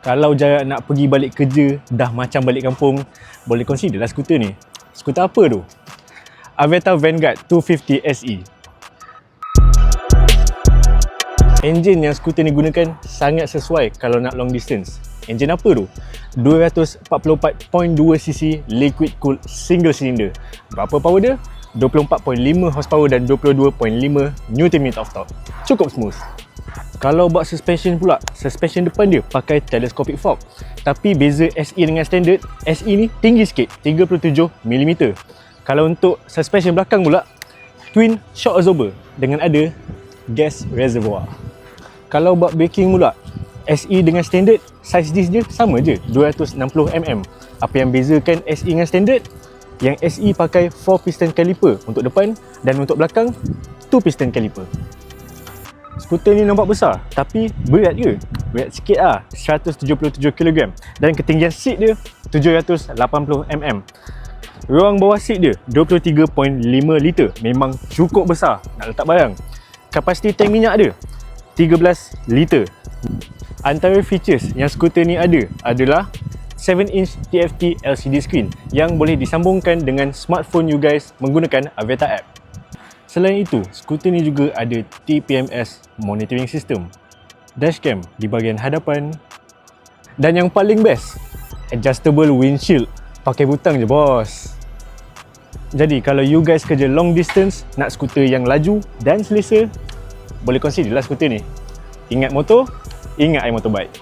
Kalau jarak nak pergi balik kerja dah macam balik kampung, boleh consider lah skuter ni. Skuter apa tu? Aviator Vanguard 250 SE. Enjin yang skuter ni gunakan sangat sesuai kalau nak long distance. Enjin apa tu? 244.2cc liquid cooled single cylinder. Berapa power dia? 24.5 horsepower dan 22.5 Nm of torque. Cukup smooth. Kalau buat suspension pula, suspension depan dia pakai telescopic fork. Tapi beza SE dengan standard, SE ni tinggi sikit, 37mm. Kalau untuk suspension belakang pula, twin shock absorber dengan ada gas reservoir. Kalau buat braking pula, SE dengan standard, size disc dia sama je, 260mm. Apa yang bezakan SE dengan standard? Yang SE pakai 4 piston caliper untuk depan dan untuk belakang 2 piston caliper. Skuter ni nampak besar tapi berat ke? Berat sikit lah, 177kg dan ketinggian seat dia 780mm. Ruang bawah seat dia 23.5 liter, memang cukup besar nak letak barang. Kapasiti tank minyak dia 13 liter. Antara features yang skuter ni ada adalah 7-inch TFT LCD screen yang boleh disambungkan dengan smartphone you guys menggunakan Aviator app. Selain itu, skuter ni juga ada TPMS monitoring system, dashcam di bahagian hadapan, dan yang paling best, adjustable windshield. Pakai butang je bos. Jadi kalau you guys kerja long distance, nak skuter yang laju dan selesa, boleh consider lah skuter ni. Ingat motor, ingat motorbike.